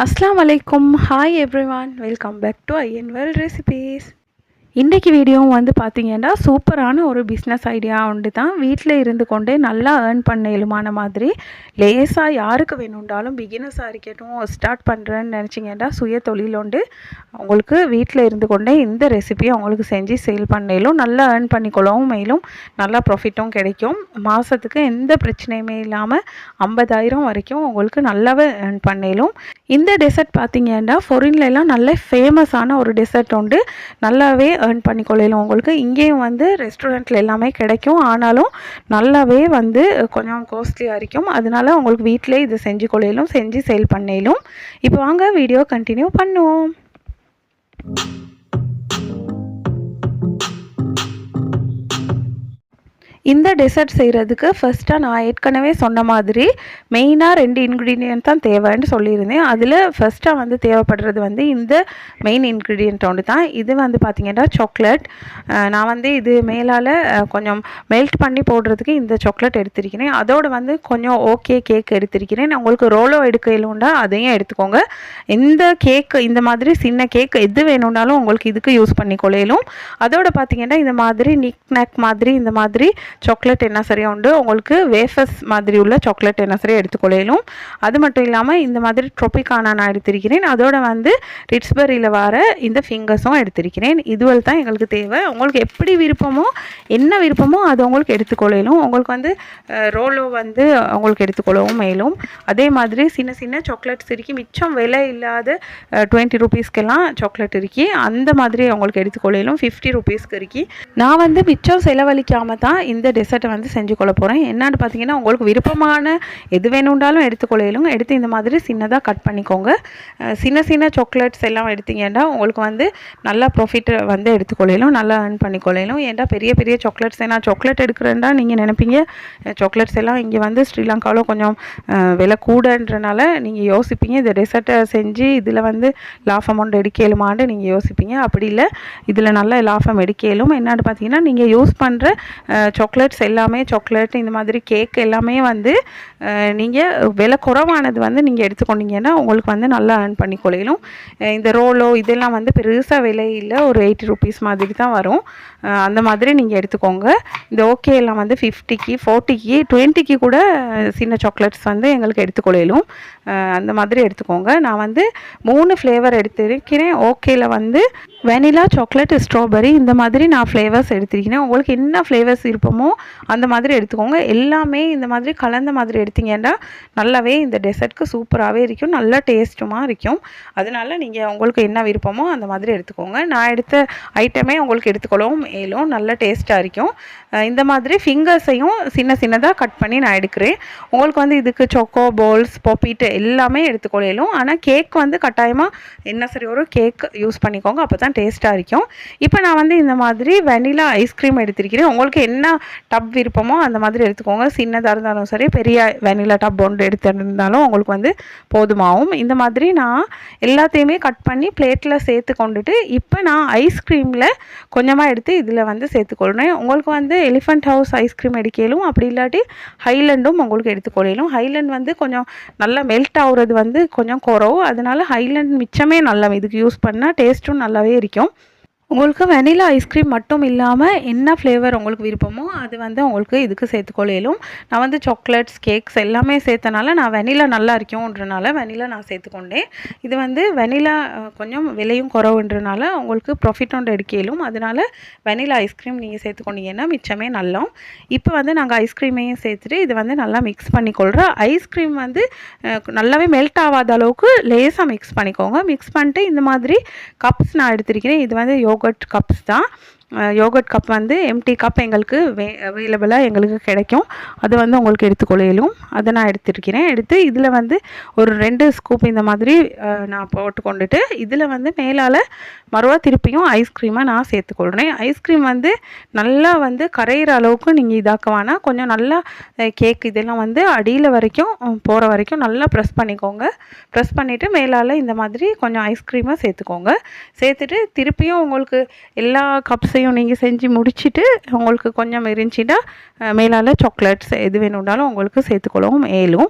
Assalamu alaikum. Hi everyone. Welcome back to IN World Recipes. இன்றைக்கி video வந்து பார்த்திங்கன்னா சூப்பரான ஒரு பிஸ்னஸ் ஐடியா உண்டு தான். வீட்டில் இருந்து கொண்டே நல்லா ஏர்ன் பண்ண இயலுமான மாதிரி லேஸாக யாருக்கு வேணுண்டாலும் பிகினர்ஸாக இருக்கட்டும் ஸ்டார்ட் பண்ணுறேன்னு நினச்சிங்கன்னா சுய தொழில் உண்டு. உங்களுக்கு வீட்டில் இருந்து கொண்டே இந்த ரெசிபியை உங்களுக்கு செஞ்சு சேல் பண்ணலும் நல்லா ஏர்ன் பண்ணிக்கொள்ளவும் மேலும் நல்லா ப்ராஃபிட்டும் கிடைக்கும். மாதத்துக்கு எந்த பிரச்சனையுமே இல்லாமல் 50,000 வரைக்கும் உங்களுக்கு நல்லாவே ஏர்ன் பண்ணலும். இந்த டெசர்ட் பார்த்திங்கன்னா ஃபாரின்லலாம் நல்ல ஃபேமஸான ஒரு டெசர்ட் உண்டு. நல்லாவே ஏர்ன் பண்ணிக்கொள்ளலாம். உங்களுக்கு இங்கேயும் வந்து ரெஸ்டாரண்ட்டில் எல்லாமே கிடைக்கும். ஆனாலும் நல்லாவே வந்து கொஞ்சம் காஸ்ட்லியாக இருக்கும். அதனால உங்களுக்கு வீட்டிலே இது செஞ்சு கொள்ளலும், செஞ்சு சேல் பண்ணலும். இப்போ வாங்க வீடியோ கண்டினியூ பண்ணுவோம். இந்த டெசர்ட் செய்கிறதுக்கு ஃபஸ்ட்டாக நான் ஏற்கனவே சொன்ன மாதிரி மெயினாக 2 இன்க்ரீடியன்ட் தான் தேவைன்னு சொல்லியிருந்தேன். அதில் ஃபஸ்ட்டாக வந்து தேவைப்படுறது வந்து இந்த மெயின் இன்க்ரீடியன்ட் ஒன்று தான். இது வந்து பார்த்திங்கன்னா சாக்லேட். நான் வந்து இது மேலால் கொஞ்சம் மெல்ட் பண்ணி போடுறதுக்கு இந்த சாக்லேட் எடுத்திருக்கிறேன். அதோடு வந்து கொஞ்சம் ஓகே கேக் எடுத்திருக்கிறேன். உங்களுக்கு ரோலோ எடுக்கலுண்டா அதையும் எடுத்துக்கோங்க. இந்த கேக் இந்த மாதிரி சின்ன கேக் எது வேணும்னாலும் உங்களுக்கு இதுக்கு யூஸ் பண்ணி கொள்ளையிலும். அதோடு பார்த்திங்கன்னா இந்த மாதிரி நிக் நாக் மாதிரி இந்த மாதிரி சாக்லேட் என்ன சரியாக உண்டு. உங்களுக்கு வேஃபர்ஸ் மாதிரி உள்ள சாக்லேட் என்ன சரியாக எடுத்துக்கொள்ளையிலும். அது மட்டும் இல்லாமல் இந்த மாதிரி ட்ரோபிகானா நான் எடுத்திருக்கிறேன். அதோட வந்து ரிட்ஸ்பெரியில் வர இந்த ஃபிங்கர்ஸும் எடுத்திருக்கிறேன். இதுவரை தான் எங்களுக்கு தேவை. உங்களுக்கு எப்படி விருப்பமோ என்ன விருப்பமோ அது உங்களுக்கு எடுத்துக்கொள்ளையிலும். உங்களுக்கு வந்து ரோலோ வந்து உங்களுக்கு எடுத்துக்கொள்ளவும் மேலும். அதே மாதிரி சின்ன சின்ன சாக்லேட்ஸ் இருக்கி மிச்சம் விலை இல்லாத 20 ரூபீஸ்க்கெல்லாம் சாக்லேட் இருக்கி அந்த மாதிரி உங்களுக்கு எடுத்துக்கொள்ளையிலும் 50 ரூபீஸ்க்கு இருக்கி. நான் வந்து மிச்சம் செலவழிக்காமல் தான் இந்த டெசர்ட்டை வந்து செஞ்சு கொள்ள போகிறேன். என்னன்னு பார்த்தீங்கன்னா உங்களுக்கு விருப்பமான எது வேணுண்டாலும் எடுத்துக்கொள்ளையிலும். எடுத்து இந்த மாதிரி சின்னதாக கட் பண்ணிக்கோங்க. சின்ன சின்ன சாக்லேட்ஸ் எல்லாம் எடுத்தீங்கன்னா உங்களுக்கு வந்து நல்லா ப்ராஃபிட் வந்து எடுத்துக்கொள்ளையிலும், நல்லா ஏர்ன் பண்ணிக்கொள்ளையிலும். ஏன்டா பெரிய பெரிய சாக்லேட்ஸ் நான் சாக்லேட் எடுக்கிறேன்டா நீங்கள் நினைப்பீங்க சாக்லேட்ஸ் எல்லாம் இங்கே வந்து ஸ்ரீலங்காவில் கொஞ்சம் விலை கூடன்றனால நீங்கள் யோசிப்பீங்க இந்த டெசர்ட்டை செஞ்சு இதில் வந்து லாஃப் அமௌண்ட் எடுக்கலுமான்னு நீங்கள் யோசிப்பீங்க. அப்படி இல்லை, இதில் நல்ல லாஃபம் எடுக்கலும். என்னென்னு பார்த்தீங்கன்னா நீங்கள் யூஸ் பண்ணுற சாக்லேட்ஸ் எல்லாமே சாக்லேட் இந்த மாதிரி கேக் எல்லாமே வந்து நீங்கள் விலை குறைவானது வந்து நீங்கள் எடுத்துக்கொண்டீங்கன்னா உங்களுக்கு வந்து நல்லா ஏர்ன் பண்ணிக்கொள்ளையிலும். இந்த ரோலோ இதெல்லாம் வந்து பெருசாக விலை இல்லை, ஒரு 80 ரூபீஸ் மாதிரி தான் வரும். அந்த மாதிரி நீங்கள் எடுத்துக்கோங்க. இந்த ஓகே எல்லாம் வந்து 50க்கு 40க்கு 20க்கு கூட சின்ன சாக்லேட்ஸ் வந்து எங்களுக்கு எடுத்துக்கொள்ளையிலும். அந்த மாதிரி எடுத்துக்கோங்க. நான் வந்து 3 ஃப்ளேவர் எடுத்திருக்கிறேன். ஓகேல வந்து வெனிலா, சாக்லேட், ஸ்ட்ராபெரி இந்த மாதிரி நான் ஃப்ளேவர்ஸ் எடுத்திருக்கிறேன். உங்களுக்கு என்ன ஃப்ளேவர்ஸ் இருப்போமோ அந்த மாதிரி எடுத்துக்கோங்க. எல்லாமே இந்த மாதிரி கலந்த மாதிரி எடுத்தீங்கன்னா நல்லாவே இந்த டெசர்ட்க்கு சூப்பராகவே இருக்கும், நல்ல டேஸ்ட்டுமாக இருக்கும். அதனால நீங்கள் உங்களுக்கு என்ன விருப்பமோ அந்த மாதிரி எடுத்துக்கோங்க. நான் எடுத்த ஐட்டமே உங்களுக்கு எடுத்துக்கொள்ளவும் மேலும் நல்ல டேஸ்ட்டாக இருக்கும். இந்த மாதிரி ஃபிங்கர்ஸையும் சின்ன சின்னதாக கட் பண்ணி நான் எடுக்கிறேன். உங்களுக்கு வந்து இதுக்கு சொக்கோ பால்ஸ், பாப்பிட்டு எல்லாமே எடுத்துக்கொள்ளையிலும். ஆனால் கேக் வந்து கட்டாயமாக என்ன சரி ஒரு கேக் யூஸ் பண்ணிக்கோங்க, அப்போ தான் டேஸ்ட்டாக இருக்கும். இப்போ நான் வந்து இந்த மாதிரி வெனிலா ஐஸ்கிரீம் எடுத்திருக்கிறேன். உங்களுக்கு என்ன டப் விருப்பமோ அந்த மாதிரி எடுத்துக்கோங்க. சின்னதாக இருந்தாலும் சரி, பெரிய வெனிலா டப் ஒன்று எடுத்திருந்தாலும் உங்களுக்கு வந்து போதுமாகும். இந்த மாதிரி நான் எல்லாத்தையுமே கட் பண்ணி பிளேட்டில் சேர்த்து கொண்டுட்டு இப்போ நான் ஐஸ்கிரீமில் கொஞ்சமாக எடுத்து இதில் வந்து சேர்த்துக்கொள்கிறேன். உங்களுக்கு வந்து எலிஃபண்ட் ஹவுஸ் ஐஸ்கிரீம் எடுக்கலும், அப்படி இல்லாட்டி ஹைலண்டும் உங்களுக்கு எடுத்துக்கொள்ளையிலும். ஹைலண்ட் வந்து கொஞ்சம் நல்லா மெல்ட் ஆகுறது வந்து கொஞ்சம் குறவு. அதனால ஹைலண்ட் மிச்சமே நல்லா இதுக்கு யூஸ் பண்ணால் டேஸ்ட்டும் நல்லாவே இருக்கும். உங்களுக்கு வெனிலா ஐஸ்கிரீம் மட்டும் இல்லாமல் என்ன ஃப்ளேவர் உங்களுக்கு விருப்பமோ அது வந்து உங்களுக்கு இதுக்கு சேர்த்துக்கொள்ளையிலும். நான் வந்து சாக்லேட்ஸ், கேக்ஸ் எல்லாமே சேர்த்தனால நான் வெனிலா நல்லா இருக்கும்ன்றனால வெனிலா நான் சேர்த்துக்கொண்டேன். இது வந்து வெனிலா கொஞ்சம் விலையும் குறவுன்றனால உங்களுக்கு ப்ராஃபிட் ஒன்று எடுக்கலும். அதனால வெனிலா ஐஸ்கிரீம் நீங்கள் சேர்த்துக்கொண்டீங்கன்னா மிச்சமே நல்லா. இப்போ வந்து நாங்கள் ஐஸ்கிரீமையும் சேர்த்துட்டு இது வந்து நல்லா மிக்ஸ் பண்ணிக்கொள்கிறோம். ஐஸ்கிரீம் வந்து நல்லாவே மெல்ட் ஆகாத அளவுக்கு லேசாக மிக்ஸ் பண்ணிக்கோங்க. மிக்ஸ் பண்ணிட்டு இந்த மாதிரி கப்ஸ் நான் எடுத்திருக்கிறேன். இது வந்து யோகர்ட் கப்ஸ் தான். யோகர்ட் கப் வந்து எம்டி கப் எங்களுக்கு அவைலபிளாக எங்களுக்கு கிடைக்கும். அது வந்து உங்களுக்கு எடுத்துக்கொள்ளையிலும். அதை நான் எடுத்துருக்கிறேன். எடுத்து இதில் வந்து ஒரு 2 ஸ்கூப் இந்த மாதிரி நான் போட்டு கொண்டுட்டு இதில் வந்து மேலால் மறுவா திருப்பியும் ஐஸ்கிரீமை நான் சேர்த்துக்கொள்கிறேன். ஐஸ்கிரீம் வந்து நல்லா வந்து கரையிற அளவுக்கு நீங்கள் இதாக்க வேணாம். கொஞ்சம் நல்லா கேக் இதெல்லாம் வந்து அடியில் வரைக்கும் போகிற வரைக்கும் நல்லா ப்ரெஸ் பண்ணிக்கோங்க. ப்ரெஸ் பண்ணிவிட்டு மேலால் இந்த மாதிரி கொஞ்சம் ஐஸ்கிரீமை சேர்த்துக்கோங்க. சேர்த்துட்டு திருப்பியும் உங்களுக்கு எல்லா கப்ஸையும் கப்பையும் நீங்கள் செஞ்சு முடிச்சுட்டு உங்களுக்கு கொஞ்சம் இருந்துச்சுன்னா மேலால் சாக்லேட்ஸ் எது வேணும்னாலும் உங்களுக்கு சேர்த்துக்கொள்ளவும் மேலும்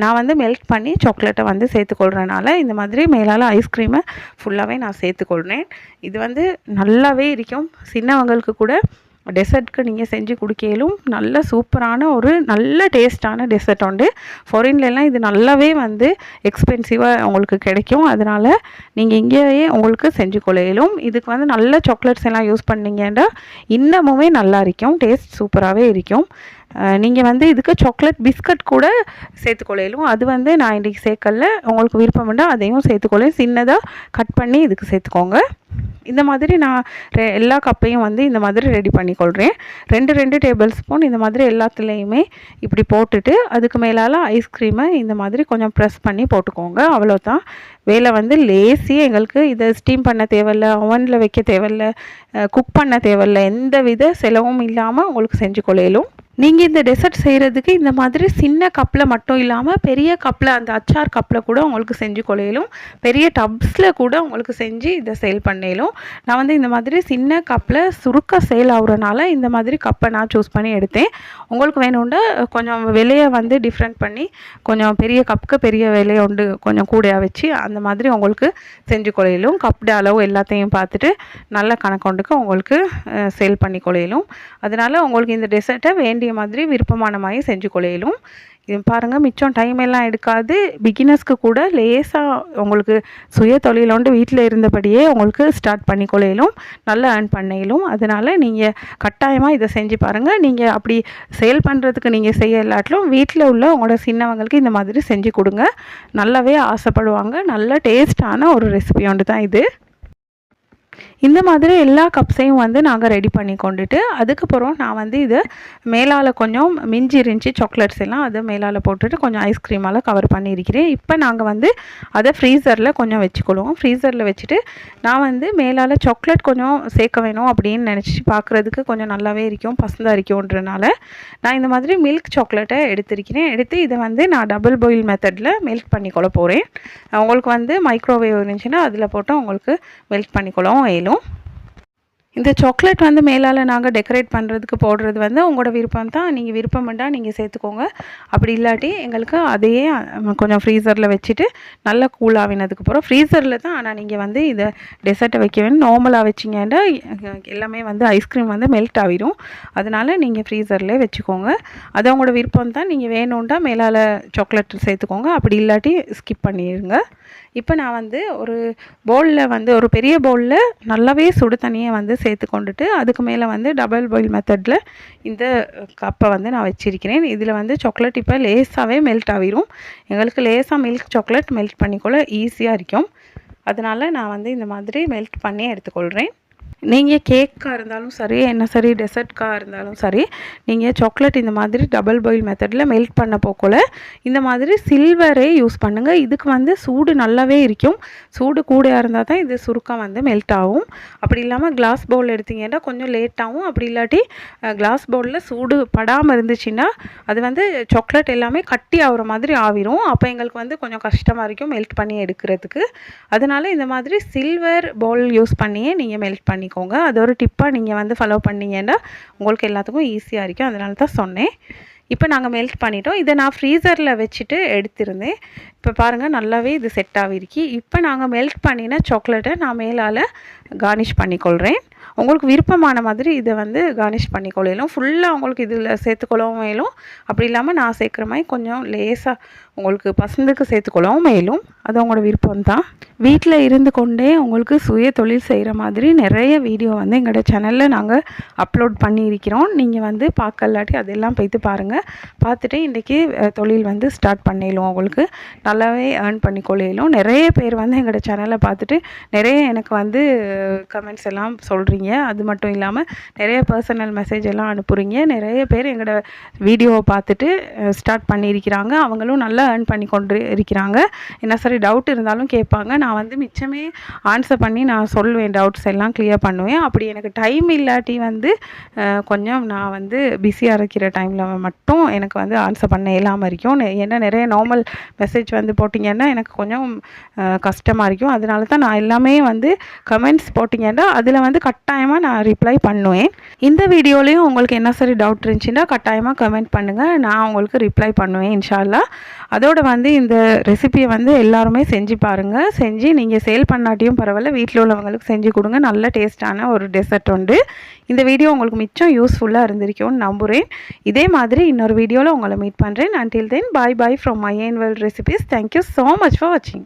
நான் வந்து மெல்ட் பண்ணி சாக்லேட்டை வந்து சேர்த்துக்கொள்கிறனால இந்த மாதிரி மேலால் ஐஸ்கிரீமை ஃபுல்லாகவே நான் சேர்த்துக்கொள்கிறேன். இது வந்து நல்லாவே இருக்கும். சின்னவங்களுக்கு கூட டெசர்ட்க்கு நீங்கள் செஞ்சு கொடுக்கலும் நல்ல சூப்பரான ஒரு நல்ல டேஸ்ட்டான டெசர்ட் உண்டு. ஃபாரின்லலாம் இது நல்லாவே வந்து எக்ஸ்பென்சிவாக உங்களுக்கு கிடைக்கும். அதனால் நீங்கள் இங்கேயே உங்களுக்கு செஞ்சு கொள்ளையிலும். இதுக்கு வந்து நல்ல சாக்லேட்ஸ் எல்லாம் யூஸ் பண்ணிங்கன்னா இன்னமுமே நல்லா இருக்கும், டேஸ்ட் சூப்பராகவே இருக்கும். நீங்கள் வந்து இதுக்கு சாக்லேட் பிஸ்கட் கூட சேர்த்துக்கொள்ளையிலும். அது வந்து நான் இன்றைக்கி சேர்க்கல, உங்களுக்கு விருப்பம் உண்டா அதையும் சேர்த்துக்கொள்ள சின்னதாக கட் பண்ணி இதுக்கு சேர்த்துக்கோங்க. இந்த மாதிரி நான் எல்லா கப்பையும் வந்து இந்த மாதிரி ரெடி பண்ணிக்கொள்கிறேன். 2 டேபிள் ஸ்பூன் இந்த மாதிரி எல்லாத்துலேயுமே இப்படி போட்டுட்டு அதுக்கு மேலால் ஐஸ்கிரீமை இந்த மாதிரி கொஞ்சம் ப்ரெஸ் பண்ணி போட்டுக்கோங்க. அவ்வளோதான் வேலை வந்து லேசி. எங்களுக்கு இதை ஸ்டீம் பண்ண தேவையில்லை, அவனில் வைக்க தேவையில்லை, குக் பண்ண தேவையில்லை, எந்த வித செலவும் இல்லாமல் உங்களுக்கு செஞ்சு கொள்ளையிலும். நீங்கள் இந்த டெசர்ட் செய்கிறதுக்கு இந்த மாதிரி சின்ன கப்பில் மட்டும் இல்லாமல் பெரிய கப்பில் அந்த அச்சார் கப்பில் கூட உங்களுக்கு செஞ்சு கொள்ளையிலும், பெரிய டப்ஸில் கூட உங்களுக்கு செஞ்சு இதை சேல் பண்ணலும். நான் வந்து இந்த மாதிரி சின்ன கப்பில் சுருக்க சேல் ஆகுறனால இந்த மாதிரி கப்பை நான் சூஸ் பண்ணி எடுத்தேன். உங்களுக்கு வேணும்னா கொஞ்சம் விலையை வந்து டிஃப்ரெண்ட் பண்ணி கொஞ்சம் பெரிய கப்புக்கு பெரிய விலையை உண்டு கொஞ்சம் கூடையாக வச்சு அந்த மாதிரி உங்களுக்கு செஞ்சு கொள்ளையிலும். கப்ட அளவு எல்லாத்தையும் பார்த்துட்டு நல்ல கணக்கொண்டுக்கு உங்களுக்கு சேல் பண்ணி கொள்ளையிலும். அதனால் உங்களுக்கு இந்த டெசர்ட்டை வேண்டிய மாதிரி விருப்பமான மாதிரி செஞ்சு கொள்ளையிலும். இது பாருங்கள், மிச்சம் டைம் எல்லாம் எடுக்காது. பிகினர்ஸ்க்கு கூட லேசாக உங்களுக்கு சுய தொழிலோண்டு வீட்டில் இருந்தபடியே உங்களுக்கு ஸ்டார்ட் பண்ணி கொள்ளையிலும், நல்லா ஏர்ன் பண்ணையிலும். அதனால் நீங்கள் கட்டாயமாக இதை செஞ்சு பாருங்கள். நீங்கள் அப்படி சேல் பண்ணுறதுக்கு நீங்கள் செய்ய இல்லாட்டிலும் வீட்டில் உள்ள உங்களோட சின்னவங்களுக்கு இந்த மாதிரி செஞ்சு கொடுங்க, நல்லாவே ஆசைப்படுவாங்க. நல்ல டேஸ்டான ஒரு ரெசிபி ஒன்று தான் இது. இந்த மாதிரி எல்லா கப்ஸையும் வந்து நாங்கள் ரெடி பண்ணி கொண்டுட்டு அதுக்கப்புறம் நான் வந்து இது மேலால் கொஞ்சம் மிஞ்சி இருந்துச்சு சாக்லேட்ஸ் எல்லாம் அதை மேலால் போட்டுட்டு கொஞ்சம் ஐஸ்கிரீமால் கவர் பண்ணியிருக்கிறேன். இப்போ நாங்கள் வந்து அதை ஃப்ரீசரில் கொஞ்சம் வச்சுக்கொள்வோம். ஃப்ரீசரில் வச்சுட்டு நான் வந்து மேலால் சாக்லேட் கொஞ்சம் சேர்க்க வேணும் அப்படின்னு நினச்சி பார்க்குறதுக்கு கொஞ்சம் நல்லாவே இருக்கும், பசந்தாக இருக்கும்ன்றனால நான் இந்த மாதிரி மில்க் சாக்லேட்டை எடுத்திருக்கிறேன். எடுத்து இதை வந்து நான் டபுள் பாயில் மெத்தடில் மெல்ட் பண்ணிக்கொள்ள போகிறேன். உங்களுக்கு வந்து மைக்ரோவேவ் இருந்துச்சுன்னா அதில் போட்டு உங்களுக்கு மெல்ட் பண்ணிக்கொள்ளவும் வேணும். இந்த சாக்லேட் வந்து மேலால் நாங்கள் டெக்கரேட் பண்ணுறதுக்கு போடுறது வந்து உங்களோட விருப்பம் தான். நீங்கள் விருப்பம்ண்டா நீங்கள் சேர்த்துக்கோங்க, அப்படி இல்லாட்டி எங்களுக்கு அதையே கொஞ்சம் ஃப்ரீசரில் வச்சுட்டு நல்லா கூலாகினதுக்கப்புறம் ஃப்ரீசரில் தான். ஆனால் நீங்கள் வந்து இதை டெசர்ட்டை வைக்க வேணும். நார்மலாக வச்சிங்கன்னா எல்லாமே வந்து ஐஸ்கிரீம் வந்து மெல்ட் ஆகிடும். அதனால் நீங்கள் ஃப்ரீசர்லேயே வச்சுக்கோங்க, அது உங்களோட விருப்பம் தான். நீங்கள் வேணும்ண்டா மேலால் சாக்லேட் சேர்த்துக்கோங்க, அப்படி இல்லாட்டி ஸ்கிப் பண்ணிடுங்க. இப்போ நான் வந்து ஒரு பவுலில் வந்து ஒரு பெரிய பவுலில் நல்லாவே சுடு தண்ணியை வந்து சேர்த்து கொண்டுட்டு அதுக்கு மேலே வந்து டபுள் பாயில் மெத்தடில் இந்த கப்பை வந்து நான் வச்சுருக்கிறேன். இதில் வந்து சாக்லேட் இப்போ லேஸாகவே மெல்ட் ஆகிரும். எங்களுக்கு லேஸாக மில்க் சாக்லேட் மெல்ட் பண்ணிக்கொள்ள ஈஸியாக இருக்கும். அதனால் நான் வந்து இந்த மாதிரி மெல்ட் பண்ணி எடுத்துக்கொள்கிறேன். நீங்கள் கேக்காக இருந்தாலும் சரி, என்ன சரி டெசர்ட்காக இருந்தாலும் சரி, நீங்கள் சாக்லேட் இந்த மாதிரி டபுள் பாயில் மெத்தடில் மெல்ட் பண்ண போக்கல இந்த மாதிரி சில்வரே யூஸ் பண்ணுங்கள். இதுக்கு வந்து சூடு நல்லாவே இருக்கும். சூடு கூடையாக இருந்தால் தான் இது சுருக்கம் வந்து மெல்ட் ஆகும். அப்படி இல்லாமல் கிளாஸ் பவுல் எடுத்திங்கன்னா கொஞ்சம் லேட் ஆகும். அப்படி இல்லாட்டி கிளாஸ் பவுலில் சூடு படாமல் இருந்துச்சுன்னா அது வந்து சாக்லேட் எல்லாமே கட்டி ஆகிற மாதிரி ஆகிரும். அப்போ எங்களுக்கு வந்து கொஞ்சம் கஷ்டமாக இருக்கும் மெல்ட் பண்ணி எடுக்கிறதுக்கு. அதனால் இந்த மாதிரி சில்வர் பவுல் யூஸ் பண்ணியே நீங்கள் மெல்ட் பண்ணிக்கோங்க. அது ஒரு டிப்பாக நீங்கள் வந்து ஃபாலோ பண்ணிங்கன்னா உங்களுக்கு எல்லாத்துக்கும் ஈஸியாக இருக்கும். அதனால தான் சொன்னேன். இப்போ நாங்கள் மெல்ட் பண்ணிட்டோம். இதை நான் ஃப்ரீசரில் வச்சுட்டு எடுத்திருந்தேன். இப்போ பாருங்கள் நல்லாவே இது செட் ஆகிருக்கு. இப்போ நாங்கள் மெல்ட் பண்ணின சாக்லேட்டை நான் மேலால் கார்னிஷ் பண்ணிக்கொள்கிறேன். உங்களுக்கு விருப்பமான மாதிரி இதை வந்து கார்னிஷ் பண்ணிக்கொள்ளலும். ஃபுல்லாக உங்களுக்கு இதில் சேர்த்துக்கொள்ளவும் மேலும், அப்படி இல்லாமல் நான் சேர்க்குற மாதிரி கொஞ்சம் லேசாக உங்களுக்கு பசந்துக்கு சேர்த்துக்கொள்ளவும் மேலும், அது உங்களோட விருப்பம் தான். வீட்டில் இருந்து கொண்டே உங்களுக்கு சுய தொழில் செய்கிற மாதிரி நிறைய வீடியோ வந்து எங்களோட சேனலில் நாங்கள் அப்லோட் பண்ணியிருக்கிறோம். நீங்கள் வந்து பார்க்கலாட்டி அதெல்லாம் போய்த்து பாருங்கள். பார்த்துட்டு இன்றைக்கி தொழில் வந்து ஸ்டார்ட் பண்ணிடலும். உங்களுக்கு நல்லாவே ஏர்ன் பண்ணிக்கொள்ளலும். நிறைய பேர் வந்து எங்களோட சேனலை பார்த்துட்டு நிறைய எனக்கு வந்து கமெண்ட்ஸ் எல்லாம் சொல்கிறீங்க. அது மட்டும் இல்லாமல் நிறைய பர்சனல் மெசேஜ் எல்லாம் அனுப்புகிறீங்க. நிறைய பேர் எங்களோட வீடியோவை பார்த்துட்டு ஸ்டார்ட் பண்ணியிருக்கிறாங்க. அவங்களும் நல்லா ஏர்ன் பண்ணி கொண்டு இருக்கிறாங்க. என்ன சரி டவுட் இருந்தாலும் கேட்பாங்க. நான் வந்து மிச்சமே ஆன்சர் பண்ணி நான் சொல்லுவேன், டவுட்ஸ் எல்லாம் கிளியர் பண்ணுவேன். அப்படி எனக்கு டைம் இல்லாட்டி வந்து கொஞ்சம் நான் வந்து பிஸியாக இருக்கிற டைமில் மட்டும் எனக்கு வந்து ஆன்சர் பண்ண இல்லாமல் இருக்கும். ஏன்னா நிறைய நார்மல் மெசேஜ் வந்து போட்டிங்கன்னா எனக்கு கொஞ்சம் கஷ்டமாக இருக்கும். அதனால தான் நான் எல்லாமே வந்து கமெண்ட்ஸ் போட்டிங்கன்னா அதில் வந்து கட்டாயமாக நான் ரிப்ளை பண்ணுவேன். இந்த வீடியோலையும் உங்களுக்கு என்ன சரி டவுட் இருந்துச்சுன்னா கட்டாயமாக கமெண்ட் பண்ணுங்கள், நான் உங்களுக்கு ரிப்ளை பண்ணுவேன் இன்ஷா அல்லாஹ். அதோடு வந்து இந்த ரெசிபியை வந்து எல்லாருமே செஞ்சு பாருங்கள். செஞ்சு நீங்கள் சேல் பண்ணாட்டியும் பரவாயில்ல, வீட்டில் உள்ளவங்களுக்கு செஞ்சு கொடுங்க. நல்ல டேஸ்டான ஒரு டெசர்ட் உண்டு. இந்த வீடியோ உங்களுக்கு மிச்சம் யூஸ்ஃபுல்லாக இருந்திருக்கும்னு நம்புகிறேன். இதே மாதிரி இன்னொரு வீடியோவில் உங்களை மீட் பண்ணுறேன். until then bye bye from my own world recipes. Thank you so much for watching.